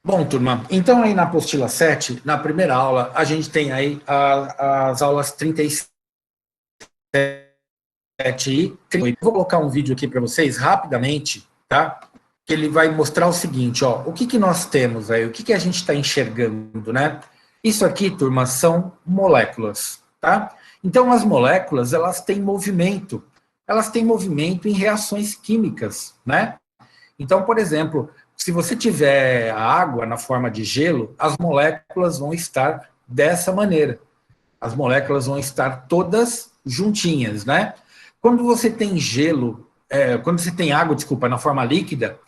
Bom, turma, então aí na apostila 7, na primeira aula, a gente tem aí as aulas 37 e 38. Vou colocar um vídeo aqui para vocês rapidamente, tá? Que ele vai mostrar o seguinte, ó, o que nós temos aí, o que a gente está enxergando, né? Isso aqui, turma, são moléculas, tá? Então, as moléculas, elas têm movimento em reações químicas, né? Então, por exemplo, se você tiver a água na forma de gelo, as moléculas vão estar dessa maneira. As moléculas vão estar todas juntinhas, né? Quando você tem gelo, quando você tem água, desculpa, na forma líquida,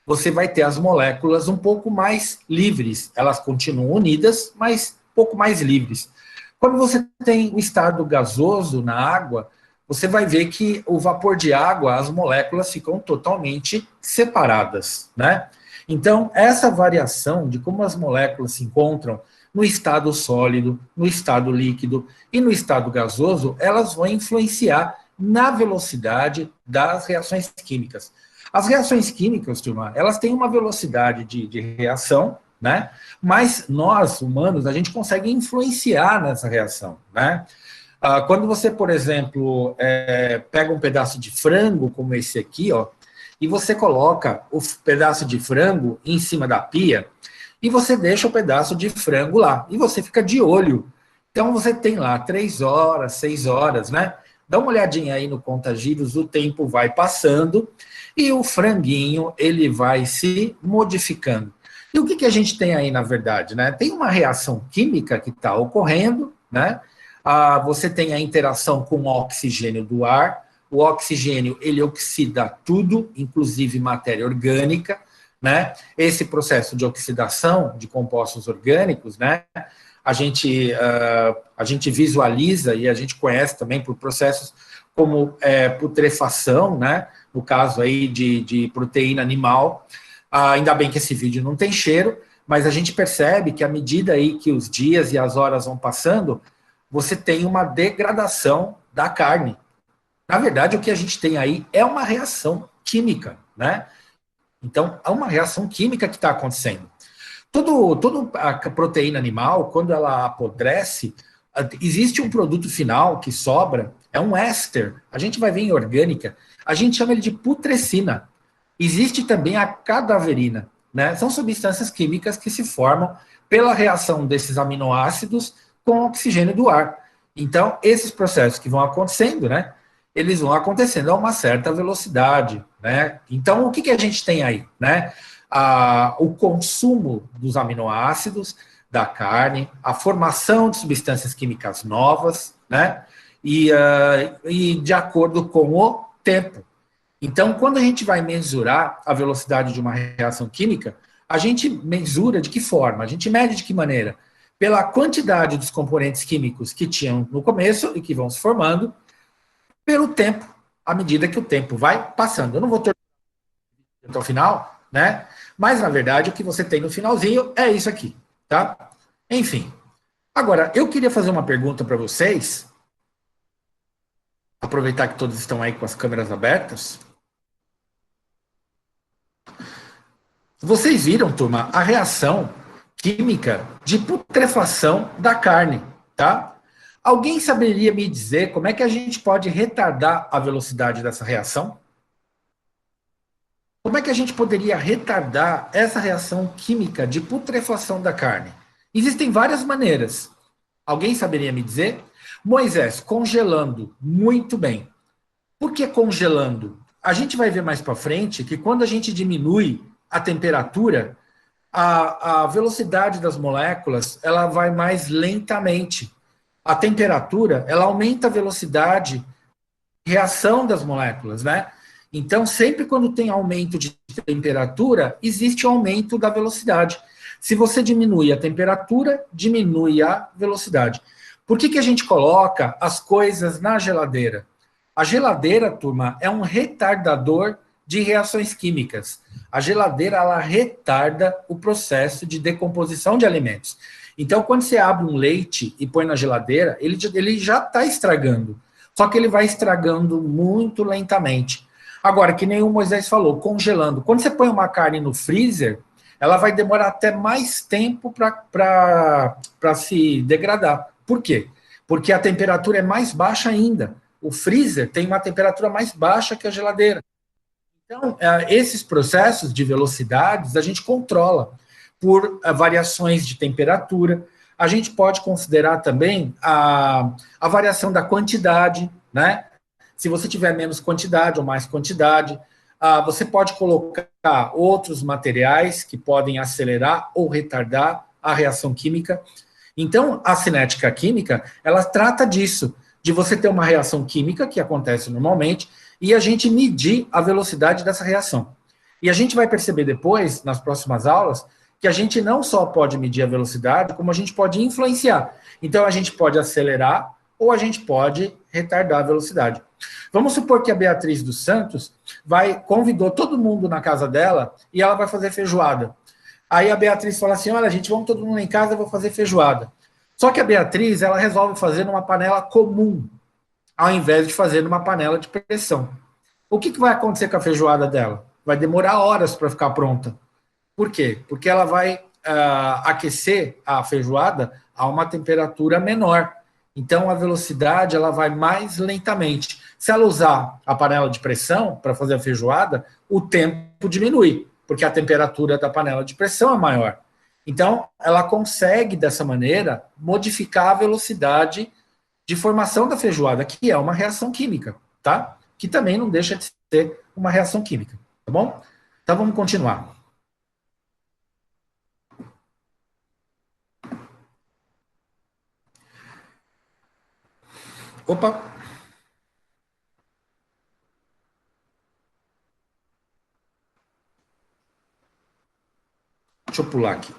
você vai ter as moléculas um pouco mais livres. Elas continuam unidas, mas um pouco mais livres. Quando você tem o estado gasoso na água, você vai ver que o vapor de água, as moléculas ficam totalmente separadas, né? Então, essa variação de como as moléculas se encontram no estado sólido, no estado líquido e no estado gasoso, elas vão influenciar na velocidade das reações químicas. As reações químicas, turma, elas têm uma velocidade de reação, né? Mas nós, humanos, a gente consegue influenciar nessa reação, né? Quando você, por exemplo, pega um pedaço de frango, como esse aqui, ó, e você coloca o pedaço de frango em cima da pia, e você deixa o pedaço de frango lá, e você fica de olho. Então, você tem lá 3 horas, 6 horas, né? Dá uma olhadinha aí no conta-giros, o tempo vai passando, e o franguinho, ele vai se modificando. E o que a gente tem aí, na verdade, né? Tem uma reação química que está ocorrendo, né? Você tem a interação com o oxigênio do ar. O oxigênio, ele oxida tudo, inclusive matéria orgânica, né? Esse processo de oxidação de compostos orgânicos, né? A gente visualiza e a gente conhece também por processos como putrefação, né? No caso aí de proteína animal. Ainda bem que esse vídeo não tem cheiro, mas a gente percebe que à medida aí que os dias e as horas vão passando, você tem uma degradação da carne. Na verdade, o que a gente tem aí é uma reação química, né? Então, é uma reação química que está acontecendo. Toda a proteína animal, quando ela apodrece, existe um produto final que sobra, é um éster. A gente vai ver em orgânica, a gente chama ele de putrescina. Existe também a cadaverina, né? São substâncias químicas que se formam pela reação desses aminoácidos com o oxigênio do ar. Então, esses processos que vão acontecendo, né? Eles vão acontecendo a uma certa velocidade, né? Então, o que a gente tem aí, né? O consumo dos aminoácidos da carne, a formação de substâncias químicas novas, né? E de acordo com o tempo. Então, quando a gente vai mensurar a velocidade de uma reação química, a gente mensura de que forma? A gente mede de que maneira? Pela quantidade dos componentes químicos que tinham no começo e que vão se formando, pelo tempo, à medida que o tempo vai passando. Eu não vou ter até o final, né? Mas, na verdade, o que você tem no finalzinho é isso aqui, tá? Enfim. Agora, eu queria fazer uma pergunta para vocês, aproveitar que todos estão aí com as câmeras abertas. Vocês viram, turma, a reação química de putrefação da carne, tá? Alguém saberia me dizer como é que a gente pode retardar a velocidade dessa reação? Como é que a gente poderia retardar essa reação química de putrefação da carne? Existem várias maneiras. Alguém saberia me dizer? Moisés, congelando. Muito bem. Por que congelando? A gente vai ver mais para frente que quando a gente diminui a temperatura, a velocidade das moléculas ela vai mais lentamente. A temperatura ela aumenta a velocidade de reação das moléculas, né? Então, sempre quando tem aumento de temperatura, existe um aumento da velocidade. Se você diminui a temperatura, diminui a velocidade. Por que a gente coloca as coisas na geladeira? A geladeira, turma, é um retardador de reações químicas. A geladeira, ela retarda o processo de decomposição de alimentos. Então, quando você abre um leite e põe na geladeira, ele já está estragando. Só que ele vai estragando muito lentamente. Agora, que nem o Moisés falou, congelando. Quando você põe uma carne no freezer, ela vai demorar até mais tempo para se degradar. Por quê? Porque a temperatura é mais baixa ainda. O freezer tem uma temperatura mais baixa que a geladeira. Então, esses processos de velocidades a gente controla por variações de temperatura. A gente pode considerar também a variação da quantidade, né? Se você tiver menos quantidade ou mais quantidade, você pode colocar outros materiais que podem acelerar ou retardar a reação química. Então, a cinética química, ela trata disso, de você ter uma reação química, que acontece normalmente, e a gente medir a velocidade dessa reação. E a gente vai perceber depois, nas próximas aulas, que a gente não só pode medir a velocidade, como a gente pode influenciar. Então, a gente pode acelerar ou a gente pode retardar a velocidade. Vamos supor que a Beatriz dos Santos convidou todo mundo na casa dela e ela vai fazer feijoada. Aí a Beatriz fala assim, olha, gente, vamos todo mundo em casa, eu vou fazer feijoada. Só que a Beatriz, ela resolve fazer numa panela comum, ao invés de fazer numa panela de pressão. O que vai acontecer com a feijoada dela? Vai demorar horas para ficar pronta. Por quê? Porque ela vai aquecer a feijoada a uma temperatura menor. Então, a velocidade ela vai mais lentamente. Se ela usar a panela de pressão para fazer a feijoada, o tempo diminui, porque a temperatura da panela de pressão é maior. Então, ela consegue, dessa maneira, modificar a velocidade de formação da feijoada, que é uma reação química, tá? Que também não deixa de ser uma reação química, tá bom? Então, vamos continuar. Opa! Deixa eu pular aqui.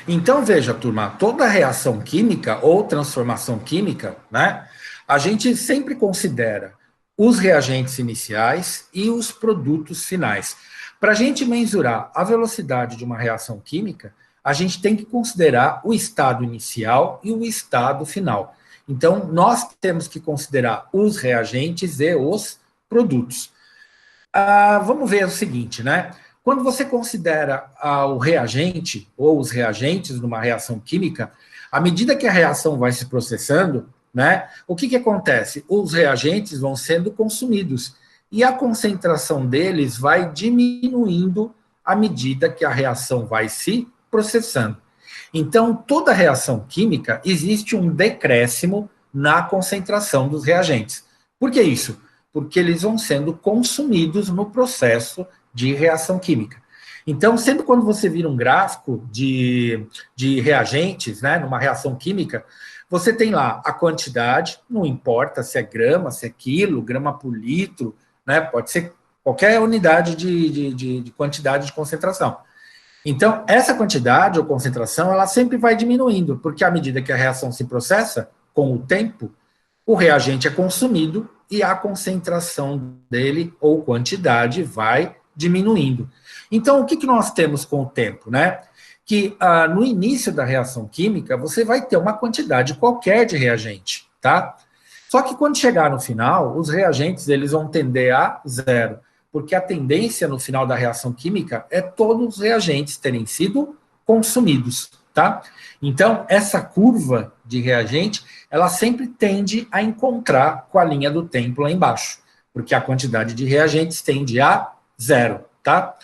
Então, veja, turma, toda reação química ou transformação química, né, a gente sempre considera os reagentes iniciais e os produtos finais. Para a gente mensurar a velocidade de uma reação química, a gente tem que considerar o estado inicial e o estado final. Então, nós temos que considerar os reagentes e os produtos. Vamos ver o seguinte, né? Quando você considera o reagente ou os reagentes numa reação química, à medida que a reação vai se processando, né, o que acontece? Os reagentes vão sendo consumidos e a concentração deles vai diminuindo à medida que a reação vai se processando. Então, toda reação química existe um decréscimo na concentração dos reagentes. Por que isso? Porque eles vão sendo consumidos no processo de reação química. Então, sempre quando você vira um gráfico de reagentes, né, numa reação química, você tem lá a quantidade, não importa se é grama, se é quilo, grama por litro, né, pode ser qualquer unidade de quantidade de concentração. Então, essa quantidade ou concentração, ela sempre vai diminuindo, porque à medida que a reação se processa, com o tempo, o reagente é consumido e a concentração dele ou quantidade vai diminuindo. Então, o que nós temos com o tempo, né? Que no início da reação química, você vai ter uma quantidade qualquer de reagente, tá? Só que quando chegar no final, os reagentes eles vão tender a zero, porque a tendência no final da reação química é todos os reagentes terem sido consumidos, tá? Então, essa curva de reagente, ela sempre tende a encontrar com a linha do tempo lá embaixo, porque a quantidade de reagentes tende a zero, tá?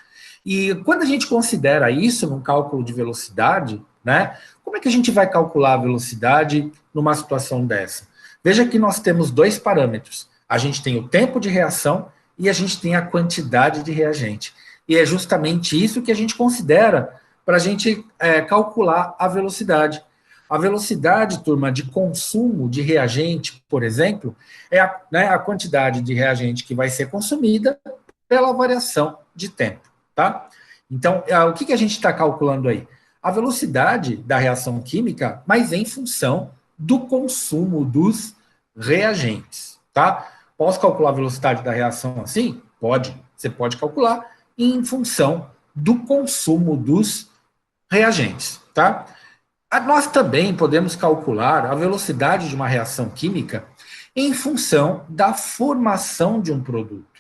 E quando a gente considera isso num cálculo de velocidade, né, como é que a gente vai calcular a velocidade numa situação dessa? Veja que nós temos dois parâmetros. A gente tem o tempo de reação e a gente tem a quantidade de reagente. E é justamente isso que a gente considera para a gente calcular a velocidade. A velocidade, turma, de consumo de reagente, por exemplo, é a quantidade de reagente que vai ser consumida pela variação de tempo, tá? Então, o que a gente está calculando aí? A velocidade da reação química, mas em função do consumo dos reagentes, tá? Posso calcular a velocidade da reação assim? Pode. Você pode calcular em função do consumo dos reagentes, tá? Nós também podemos calcular a velocidade de uma reação química em função da formação de um produto.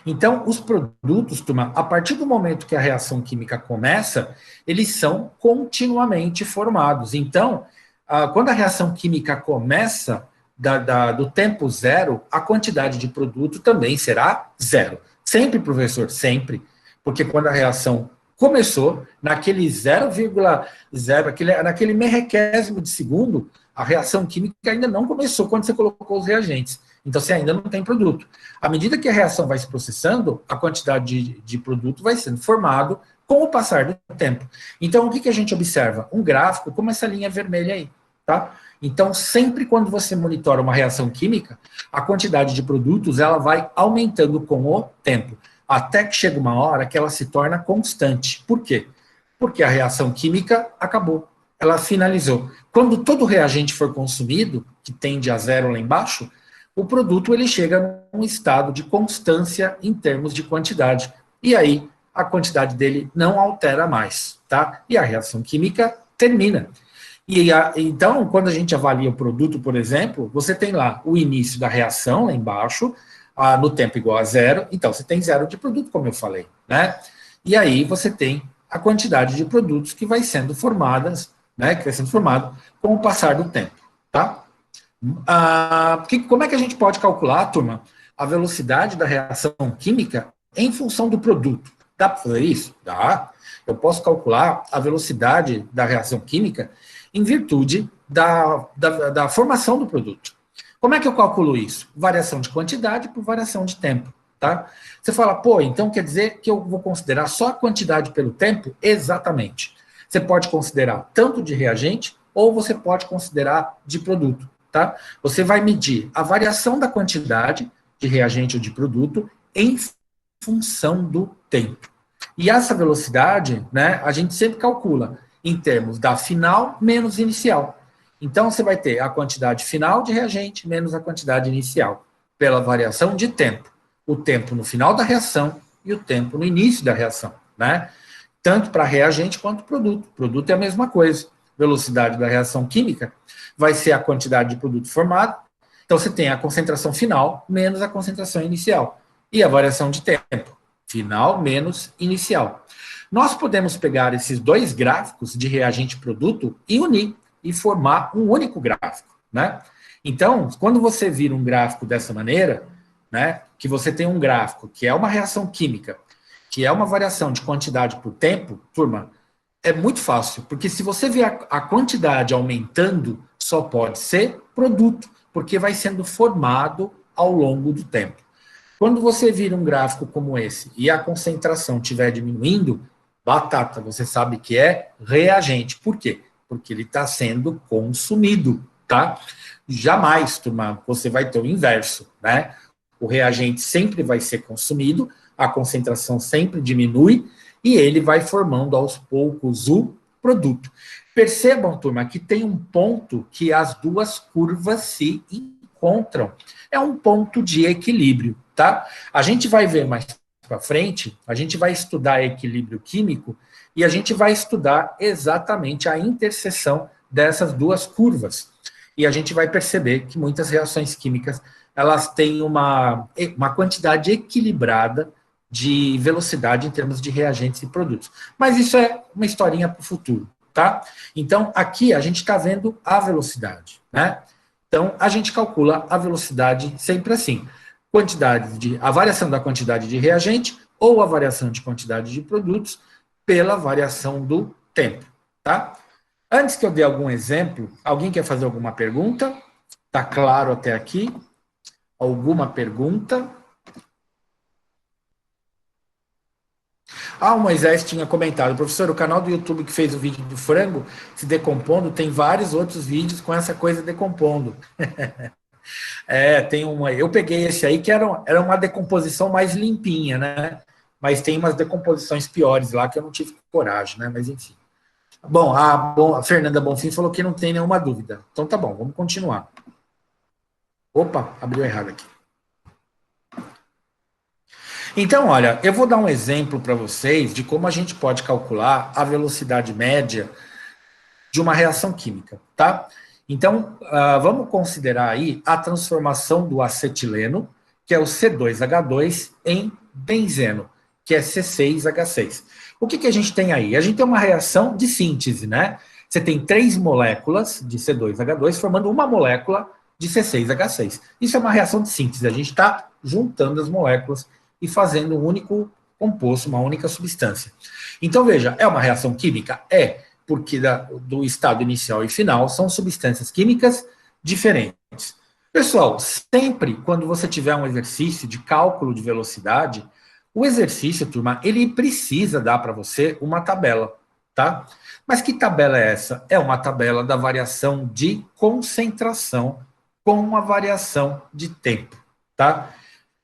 Então, os produtos, turma, a partir do momento que a reação química começa, eles são continuamente formados. Então, quando a reação química começa do tempo zero, a quantidade de produto também será zero. Sempre, professor, sempre. Porque quando a reação começou, naquele 0,0, naquele merrequésimo de segundo, a reação química ainda não começou quando você colocou os reagentes. Então, você ainda não tem produto. À medida que a reação vai se processando, a quantidade de produto vai sendo formado com o passar do tempo. Então, o que a gente observa? Um gráfico como essa linha vermelha aí, tá? Então, sempre quando você monitora uma reação química, a quantidade de produtos ela vai aumentando com o tempo, até que chega uma hora que ela se torna constante. Por quê? Porque a reação química acabou, ela finalizou. Quando todo reagente for consumido, que tende a zero lá embaixo, o produto ele chega num estado de constância em termos de quantidade. E aí, a quantidade dele não altera mais, tá? E a reação química termina. Então, quando a gente avalia o produto, por exemplo, você tem lá o início da reação, lá embaixo, no tempo igual a zero, então você tem zero de produto, como eu falei, né? E aí você tem a quantidade de produtos que vai sendo formadas, né? Que vai sendo formado com o passar do tempo, tá? Como é que a gente pode calcular, turma, a velocidade da reação química em função do produto? Dá para fazer isso? Dá. Eu posso calcular a velocidade da reação química em virtude da formação do produto. Como é que eu calculo isso? Variação de quantidade por variação de tempo, tá? Você fala, pô, então quer dizer que eu vou considerar só a quantidade pelo tempo? Exatamente. Você pode considerar tanto de reagente ou você pode considerar de produto. Tá? Você vai medir a variação da quantidade de reagente ou de produto em função do tempo. E essa velocidade, né, a gente sempre calcula em termos da final menos inicial. Então, você vai ter a quantidade final de reagente menos a quantidade inicial, pela variação de tempo. O tempo no final da reação e o tempo no início da reação, né? Tanto para reagente quanto produto. Produto é a mesma coisa. Velocidade da reação química vai ser a quantidade de produto formado. Então, você tem a concentração final menos a concentração inicial. E a variação de tempo, final menos inicial. Nós podemos pegar esses dois gráficos de reagente e produto e unir e formar um único gráfico, né? Então, quando você vira um gráfico dessa maneira, né, que você tem um gráfico que é uma reação química, que é uma variação de quantidade por tempo, turma, é muito fácil, porque se você vê a quantidade aumentando, só pode ser produto, porque vai sendo formado ao longo do tempo. Quando você vira um gráfico como esse e a concentração estiver diminuindo, batata, você sabe que é reagente. Por quê? Porque ele está sendo consumido, tá? Jamais, turma, você vai ter o inverso, né? O reagente sempre vai ser consumido, a concentração sempre diminui, e ele vai formando aos poucos o produto. Percebam, turma, que tem um ponto que as duas curvas se encontram. É um ponto de equilíbrio, tá? A gente vai ver mais para frente, a gente vai estudar equilíbrio químico e a gente vai estudar exatamente a interseção dessas duas curvas. E a gente vai perceber que muitas reações químicas, elas têm uma quantidade equilibrada de velocidade em termos de reagentes e produtos. Mas isso é uma historinha para o futuro, tá? Então, aqui a gente está vendo a velocidade, né? Então, a gente calcula a velocidade sempre assim. A variação da quantidade de reagente ou a variação de quantidade de produtos pela variação do tempo, tá? Antes que eu dê algum exemplo, alguém quer fazer alguma pergunta? Tá claro até aqui? Alguma pergunta? O Moisés tinha comentado, professor, o canal do YouTube que fez o vídeo do frango se decompondo, tem vários outros vídeos com essa coisa decompondo. Tem uma. Eu peguei esse aí que era uma decomposição mais limpinha, né? Mas tem umas decomposições piores lá que eu não tive coragem, né? Mas enfim. Bom, a Fernanda Bonfim falou que não tem nenhuma dúvida. Então tá bom, vamos continuar. Opa, abriu errado aqui. Então, olha, eu vou dar um exemplo para vocês de como a gente pode calcular a velocidade média de uma reação química, tá? Então, vamos considerar aí a transformação do acetileno, que é o C2H2 em benzeno, que é C6H6. O que a gente tem aí? A gente tem uma reação de síntese, né? Você tem 3 moléculas de C2H2 formando uma molécula de C6H6. Isso é uma reação de síntese. A gente está juntando as moléculas e fazendo um único composto, uma única substância. Então, veja, é uma reação química? É, porque do estado inicial e final são substâncias químicas diferentes. Pessoal, sempre quando você tiver um exercício de cálculo de velocidade, o exercício, turma, ele precisa dar para você uma tabela, tá? Mas que tabela é essa? É uma tabela da variação de concentração com a variação de tempo, tá?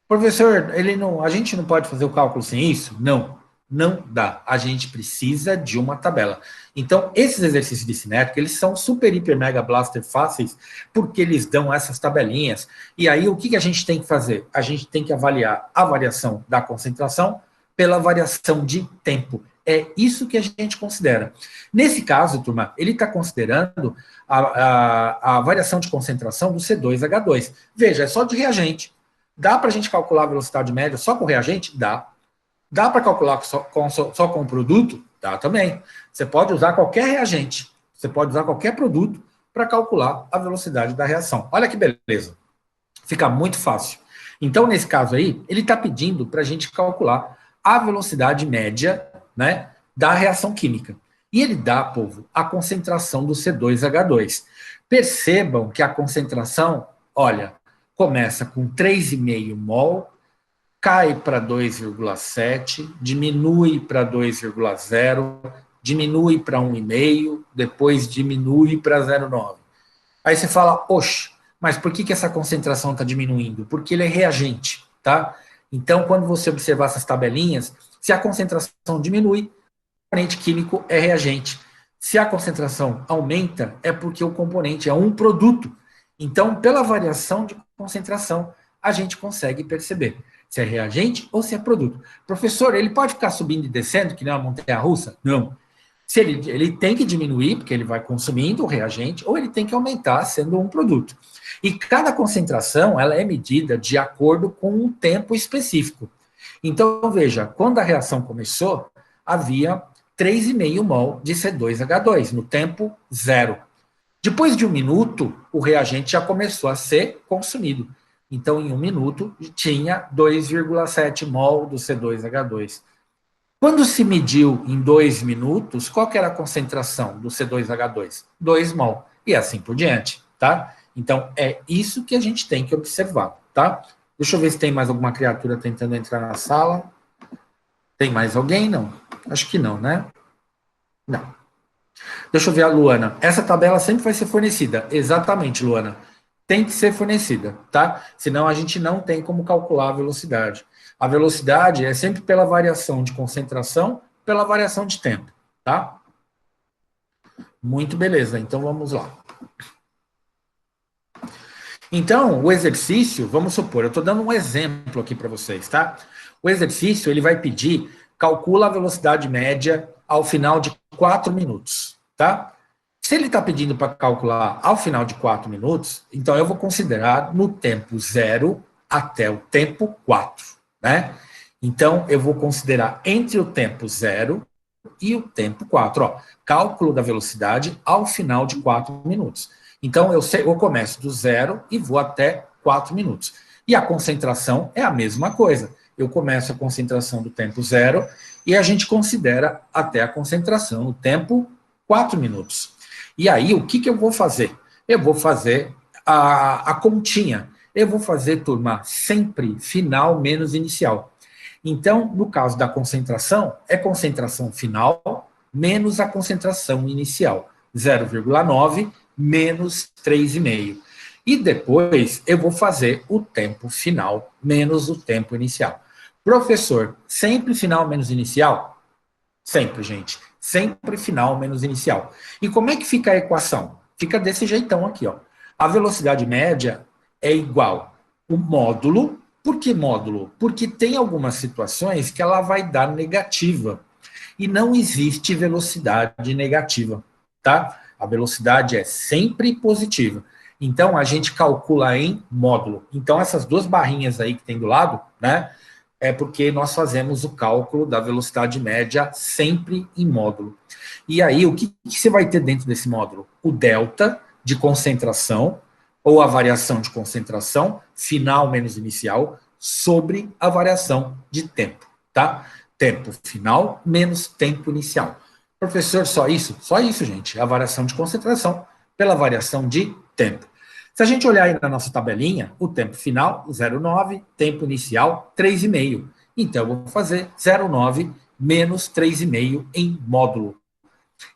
Professor, a gente não pode fazer o cálculo sem isso? Não, não dá. A gente precisa de uma tabela. Então, esses exercícios de cinética, eles são super, hiper, mega, blaster fáceis, porque eles dão essas tabelinhas. E aí, o que a gente tem que fazer? A gente tem que avaliar a variação da concentração pela variação de tempo. É isso que a gente considera. Nesse caso, turma, ele está considerando a variação de concentração do C2H2. Veja, é só de reagente. Dá para a gente calcular a velocidade média só com reagente? Dá. Dá para calcular só com o produto? Dá também. Você pode usar qualquer reagente, você pode usar qualquer produto para calcular a velocidade da reação. Olha que beleza. Fica muito fácil. Então, nesse caso aí, ele está pedindo para a gente calcular a velocidade média, né, da reação química. E ele dá, povo, a concentração do C2H2. Percebam que a concentração, olha, começa com 3,5 mol, cai para 2,7, diminui para 2,0, diminui para 1,5, depois diminui para 0,9. Aí você fala, oxe, mas por que essa concentração está diminuindo? Porque ele é reagente, tá? Então, quando você observar essas tabelinhas, se a concentração diminui, o componente químico é reagente. Se a concentração aumenta, é porque o componente é um produto. Então, pela variação de concentração, a gente consegue perceber se é reagente ou se é produto. Professor, ele pode ficar subindo e descendo, que nem uma montanha-russa? Não. Se ele tem que diminuir, porque ele vai consumindo o reagente, ou ele tem que aumentar, sendo um produto. E cada concentração, ela é medida de acordo com um tempo específico. Então, veja, quando a reação começou, havia 3,5 mol de C2H2, no tempo 0. Depois de 1 minuto, o reagente já começou a ser consumido. Então, em 1 minuto, tinha 2,7 mol do C2H2. Quando se mediu em 2 minutos, qual que era a concentração do C2H2? 2 mol. E assim por diante, tá? Então, é isso que a gente tem que observar, tá? Deixa eu ver se tem mais alguma criatura tentando entrar na sala. Tem mais alguém? Não. Acho que não, né? Não. Deixa eu ver a Luana. Essa tabela sempre vai ser fornecida. Exatamente, Luana. Tem que ser fornecida, tá? Senão a gente não tem como calcular a velocidade. A velocidade é sempre pela variação de concentração, pela variação de tempo, tá? Muito beleza, então vamos lá. Então, o exercício, vamos supor, eu estou dando um exemplo aqui para vocês, tá? O exercício, ele vai pedir, calcula a velocidade média ao final de 4 minutos, tá? Se ele está pedindo para calcular ao final de 4 minutos, então eu vou considerar no tempo 0 até o tempo 4, né? Então, eu vou considerar entre o tempo 0 e o tempo 4, ó, cálculo da velocidade ao final de 4 minutos. Então, eu começo do 0 e vou até 4 minutos. E a concentração é a mesma coisa. Eu começo a concentração do tempo 0 e a gente considera até a concentração no tempo 4 minutos. E aí, o que eu vou fazer? Eu vou fazer a continha. Eu vou fazer, turma, sempre final menos inicial. Então, no caso da concentração, é concentração final menos a concentração inicial. 0,9 menos 3,5. E depois eu vou fazer o tempo final menos o tempo inicial. Professor, sempre final menos inicial? Sempre, gente. Sempre final menos inicial. E como é que fica a equação? Fica desse jeitão aqui, ó. A velocidade média é igual o módulo. Por que módulo? Porque tem algumas situações que ela vai dar negativa. E não existe velocidade negativa, tá? A velocidade é sempre positiva. Então, a gente calcula em módulo. Então, essas duas barrinhas aí que tem do lado, né, é porque nós fazemos o cálculo da velocidade média sempre em módulo. E aí, o que você vai ter dentro desse módulo? O delta de concentração, ou a variação de concentração, final menos inicial, sobre a variação de tempo, tá? Tempo final menos tempo inicial. Professor, só isso? Só isso, gente. A variação de concentração pela variação de tempo. Se a gente olhar aí na nossa tabelinha, o tempo final, 0,9, tempo inicial, 3,5. Então, eu vou fazer 0,9 menos 3,5 em módulo.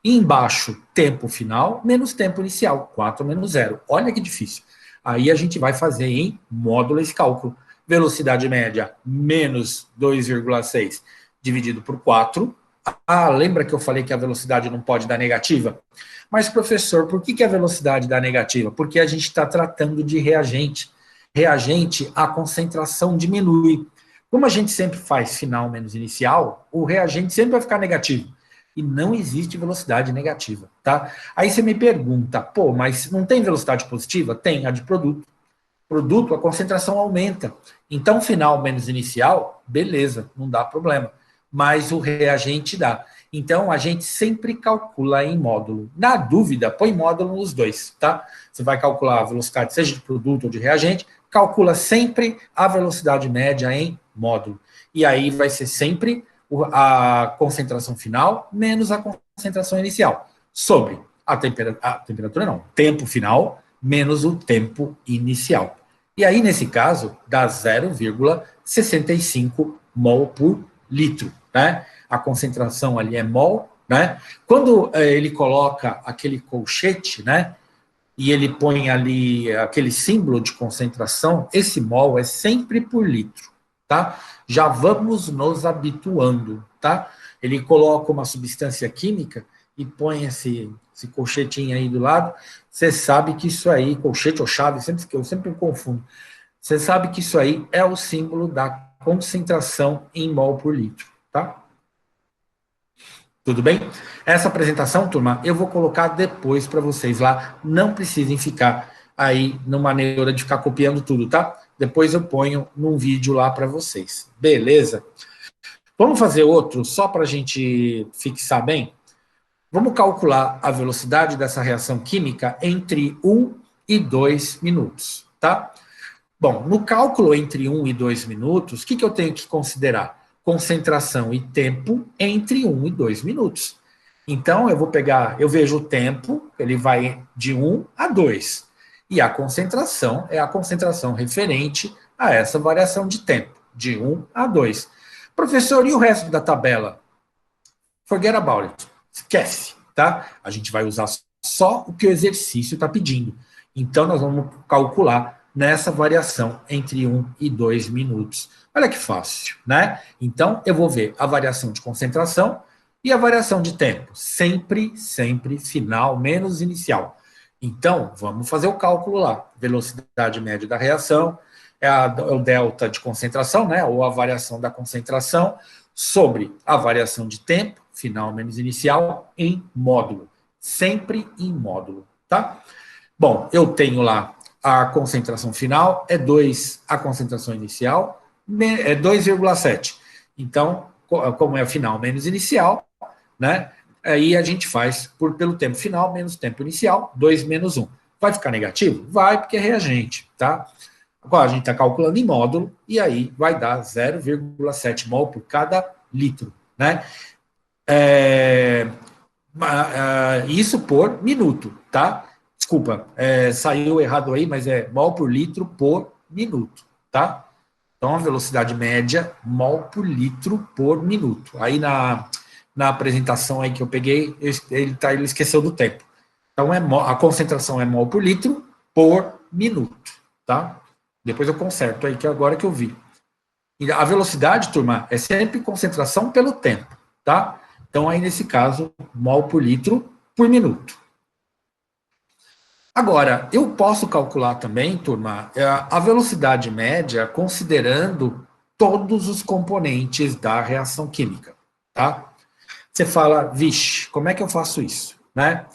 E embaixo, tempo final menos tempo inicial, 4 menos 0. Olha que difícil. Aí a gente vai fazer em módulo esse cálculo. Velocidade média menos 2,6 dividido por 4. Ah, lembra que eu falei que a velocidade não pode dar negativa? Mas, professor, por que a velocidade dá negativa? Porque a gente está tratando de reagente. Reagente, a concentração diminui. Como a gente sempre faz final menos inicial, o reagente sempre vai ficar negativo. E não existe velocidade negativa, tá? Aí você me pergunta, pô, mas não tem velocidade positiva? Tem, a de produto. Produto, a concentração aumenta. Então, final menos inicial, beleza, não dá problema. Mas o reagente dá. Então, a gente sempre calcula em módulo. Na dúvida, põe módulo nos dois, tá? Você vai calcular a velocidade, seja de produto ou de reagente, calcula sempre a velocidade média em módulo. E aí vai ser sempre a concentração final menos a concentração inicial, sobre a temperatura não, tempo final menos o tempo inicial. E aí, nesse caso, dá 0,65 mol por litro, né? A concentração ali é mol, né? Quando ele coloca aquele colchete, né? E ele põe ali aquele símbolo de concentração, esse mol é sempre por litro, tá? Já vamos nos habituando, tá? Ele coloca uma substância química e põe esse colchetinho aí do lado. Você sabe que isso aí, colchete ou chave, eu sempre me confundo. Você sabe que isso aí é o símbolo da concentração em mol por litro, tá? Tudo bem? Essa apresentação, turma, eu vou colocar depois para vocês lá. Não precisem ficar aí numa neura de ficar copiando tudo, tá? Depois eu ponho num vídeo lá para vocês. Beleza? Vamos fazer outro, só para a gente fixar bem? Vamos calcular a velocidade dessa reação química entre 1 e 2 minutos, tá? Bom, no cálculo entre 1 e 2 minutos, o que eu tenho que considerar? Concentração e tempo entre 1 e 2 minutos. Então, eu vejo o tempo, ele vai de 1 a 2. E a concentração é a concentração referente a essa variação de tempo, de 1 a 2. Professor, e o resto da tabela? Forget about it. Esquece, tá? A gente vai usar só o que o exercício está pedindo. Então, nós vamos calcular nessa variação entre 1 e 2 minutos. Olha que fácil, né? Então, eu vou ver a variação de concentração e a variação de tempo. Sempre, sempre final menos inicial. Então, vamos fazer o cálculo lá. Velocidade média da reação é o delta de concentração, né? Ou a variação da concentração sobre a variação de tempo, final menos inicial, em módulo. Sempre em módulo, tá? Bom, eu tenho lá a concentração final é 2, a concentração inicial é 2,7. Então, como é o final menos inicial, né? Aí a gente faz pelo tempo final menos tempo inicial, 2 menos 1. Vai ficar negativo? Vai, porque é reagente, tá? Agora a gente está calculando em módulo, e aí vai dar 0,7 mol por cada litro, né? Isso por minuto, tá? Desculpa, saiu errado aí, mas é mol por litro por minuto, tá? Então, a velocidade média, mol por litro por minuto. Aí, na apresentação aí que eu peguei, ele esqueceu do tempo. Então, a concentração é mol por litro por minuto, tá? Depois eu conserto aí, que é agora que eu vi. E a velocidade, turma, é sempre concentração pelo tempo, tá? Então, aí, nesse caso, mol por litro por minuto. Agora, eu posso calcular também, turma, a velocidade média considerando todos os componentes da reação química, tá? Você fala, vixe, como é que eu faço isso, né?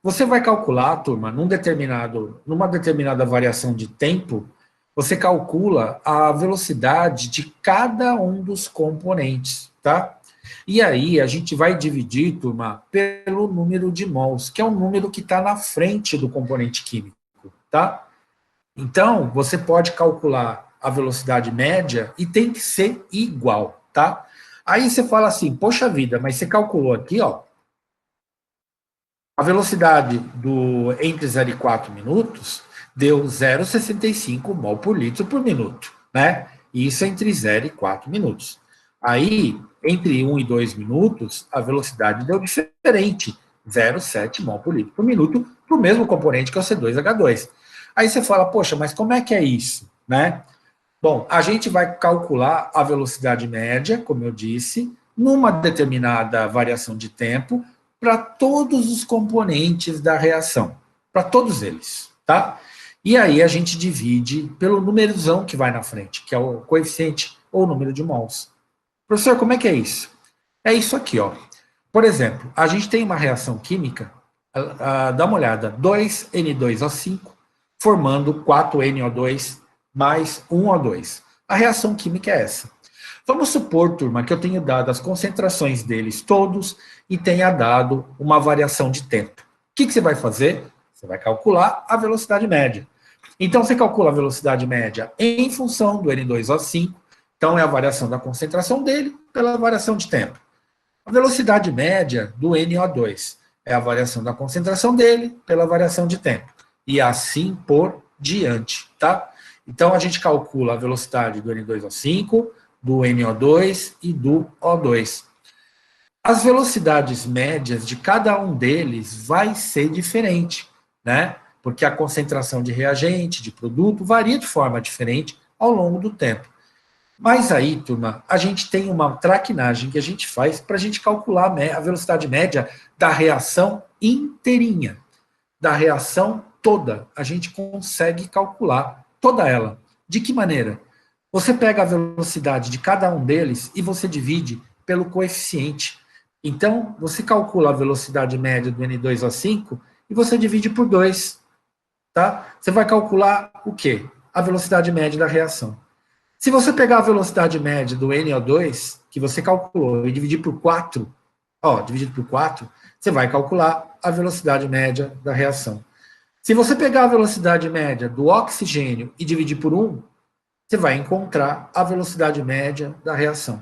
Você vai calcular, turma, numa determinada variação de tempo, você calcula a velocidade de cada um dos componentes, tá? E aí a gente vai dividir, turma, pelo número de mols, que é o número que está na frente do componente químico, tá? Então, você pode calcular a velocidade média e tem que ser igual, tá? Aí você fala assim, poxa vida, mas você calculou aqui, ó, a velocidade entre 0 e 4 minutos deu 0,65 mol por litro por minuto, né? Isso entre 0 e 4 minutos. Aí, entre 1 e 2 minutos, a velocidade deu diferente, 0,7 mol por litro por minuto, para o mesmo componente que é o C2H2. Aí você fala, poxa, mas como é que é isso, né? Bom, a gente vai calcular a velocidade média, como eu disse, numa determinada variação de tempo, para todos os componentes da reação, para todos eles, tá? E aí a gente divide pelo numerozão que vai na frente, que é o coeficiente ou o número de mols. Professor, como é que é isso? É isso aqui, ó. Por exemplo, a gente tem uma reação química, dá uma olhada, 2N2O5 formando 4NO2 mais 1O2. A reação química é essa. Vamos supor, turma, que eu tenho dado as concentrações deles todos e tenha dado uma variação de tempo. O que você vai fazer? Você vai calcular a velocidade média. Então, você calcula a velocidade média em função do N2O5, então é a variação da concentração dele pela variação de tempo. A velocidade média do NO2 é a variação da concentração dele pela variação de tempo. E assim por diante, tá? Então, a gente calcula a velocidade do N2O5, do NO2 e do O2. As velocidades médias de cada um deles vai ser diferente, né? Porque a concentração de reagente, de produto, varia de forma diferente ao longo do tempo. Mas aí, turma, a gente tem uma traquinagem que a gente faz para a gente calcular a velocidade média da reação inteirinha, da reação toda. A gente consegue calcular toda ela. De que maneira? Você pega a velocidade de cada um deles e você divide pelo coeficiente. Então, você calcula a velocidade média do N2O5 e você divide por 2. Tá? Você vai calcular o quê? A velocidade média da reação. Se você pegar a velocidade média do NO2, que você calculou, e dividir por 4, dividido por 4, você vai calcular a velocidade média da reação. Se você pegar a velocidade média do oxigênio e dividir por 1, você vai encontrar a velocidade média da reação.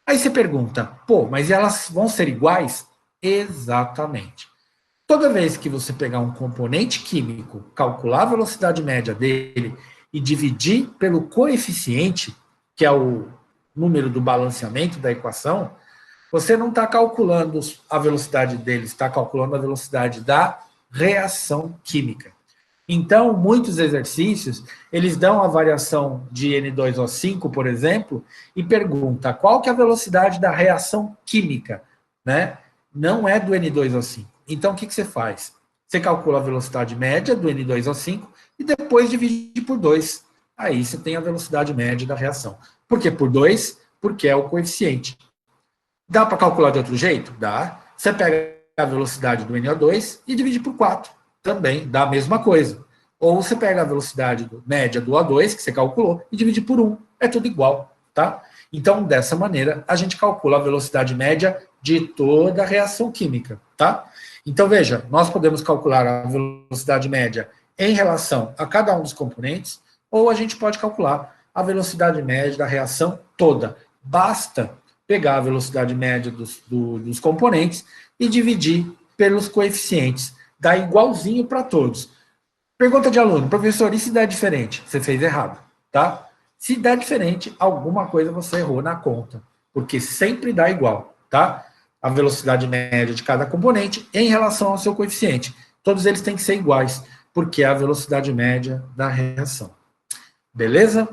Aí você pergunta, pô, mas elas vão ser iguais? Exatamente. Toda vez que você pegar um componente químico, calcular a velocidade média dele e dividir pelo coeficiente, que é o número do balanceamento da equação, você não está calculando a velocidade dele, está calculando a velocidade da reação química. Então, muitos exercícios, eles dão a variação de N2O5, por exemplo, e pergunta qual que é a velocidade da reação química, né? Não é do N2O5. Então, o que você faz? Você calcula a velocidade média do N2O5 e depois divide por 2. Aí você tem a velocidade média da reação. Por que por 2? Porque é o coeficiente. Dá para calcular de outro jeito? Dá. Você pega a velocidade do NO2 e divide por 4. Também dá a mesma coisa. Ou você pega a velocidade média do O2, que você calculou, e divide por 1. É tudo igual, tá? Então, dessa maneira, a gente calcula a velocidade média de toda a reação química, tá? Então, veja, nós podemos calcular a velocidade média em relação a cada um dos componentes, ou a gente pode calcular a velocidade média da reação toda. Basta pegar a velocidade média dos componentes e dividir pelos coeficientes. Dá igualzinho para todos. Pergunta de aluno, professor, e se der diferente? Você fez errado, tá? Se der diferente, alguma coisa você errou na conta, porque sempre dá igual, tá? A velocidade média de cada componente em relação ao seu coeficiente. Todos eles têm que ser iguais, porque é a velocidade média da reação. Beleza?